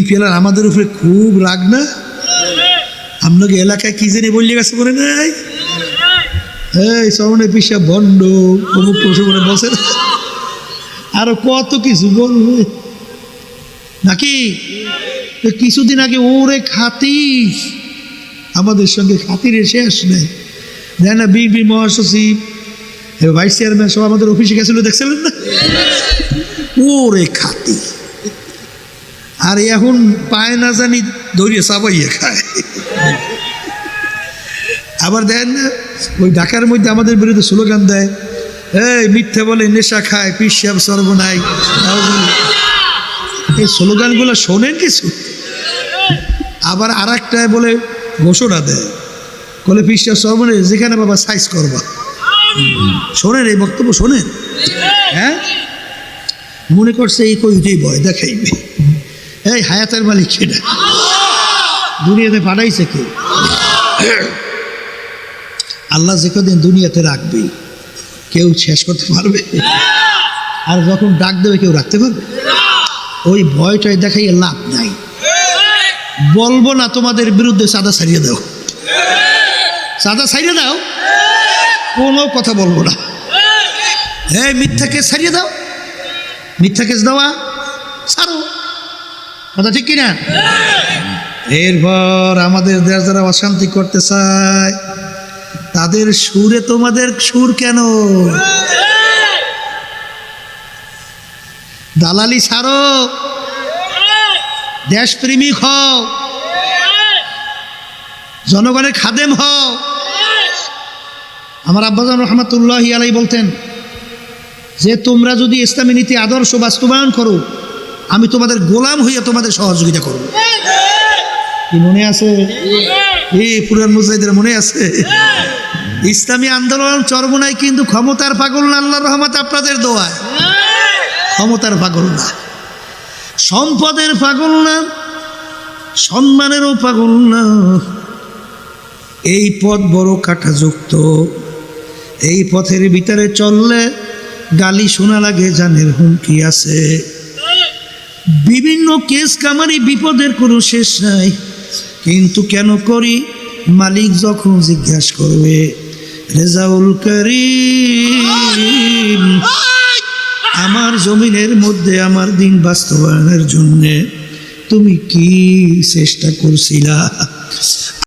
ফেলার আমাদের উপরে খুব রাগ না? আপনাকে এলাকায় কি জেনে বললে গেছে মনে নাই? এই সবনে পিসা বন্ড অমুক মনে বসে আরো কত কিছু বলবে নাকি? কিছুদিন আগে ওরে খাতির, আমাদের সঙ্গে খাতিরের শেষ নেই। দেয় না বিএনপি মহাসচিব ভাইস চেয়ারম্যান সব আমাদের অফিসে গেছিল, দেখছিলেন না? ওরে খাতির। আর এখন পায় না জানি দৌড়িয়ে চাবাইয়ে খায়। আবার দেন না ওই ঢাকার মধ্যে আমাদের বিরুদ্ধে স্লোগান দেয়, এই মিথ্যে বলে নেশা খায়, পিসাব সর্বনাই। এই স্লোগানগুলো শোনেন কিছু? আবার আর একটায় বলে ঘোষণা দেয়, বলে পিসাব সর্বনাই যেখানে বাবা সাইজ করবা। শোনেন এই বক্তব্য? শোনেন? হ্যাঁ, মনে করছে এই কইতেই ভয় দেখাইবে। এই হায়াতের মালিক সেটা দুনিয়াতে পাঠাইছে কে? আল্লাহ যে কদিন দুনিয়াতে রাখবে কেউ শেষ করতে পারবে? আর যখন ডাক দেবে কেউ রাখতে পারবে? ওই ভয়টাই দেখাই লাভ নাই। বলবো না তোমাদের বিরুদ্ধে চাঁদা ছাড়িয়ে দাও, চাঁদা ছাড়িয়ে দাও, কোনো কথা বলবো না। এই মিথ্যা কেস ছাড়িয়ে দাও, মিথ্যা কেস দেওয়া ছাড়ো, কথা ঠিক কিনা? এরপর আমাদের দেশ যারা অশান্তি করতে চায় তাদের সুরে তোমাদের সুর কেন? দালালি ছাড়ো, দেশপ্রেমিক হও, জনগণের খাদেম হও। আমার আব্বাজান রহমাতুল্লাহি আলাইহি বলতেন যে তোমরা যদি ইসলামী নীতি আদর্শ বাস্তবায়ন করো, আমি তোমাদের গোলাম হইয়া তোমাদের সহযোগিতা করব। কি মনে আছে? এই পুরান মুজাহিদের মনে আছে? ইসলামী আন্দোলন চরমোনাই কিন্তু ক্ষমতার পাগল না, আল্লাহর রহমত আপনাদের দোয়ায়। ক্ষমতার পাগল না, সম্পদের পাগল না, সম্মানেরও পাগল না। এই পথ বড় কাঁটাযুক্ত, এই পথের ভিতরে চললে গালি শোনা লাগে, জানের হুমকি আছে। বিভিন্ন কেস কামারি, বিপদের কোনো শেষ নাই। কিন্তু কেন করি মালিক যখন জিজ্ঞাসা করবে, রেজাউল করিম আমার জমিনের মধ্যে আমার দিন বাস্তবায়নের জন্য তুমি কি চেষ্টা করছিলা?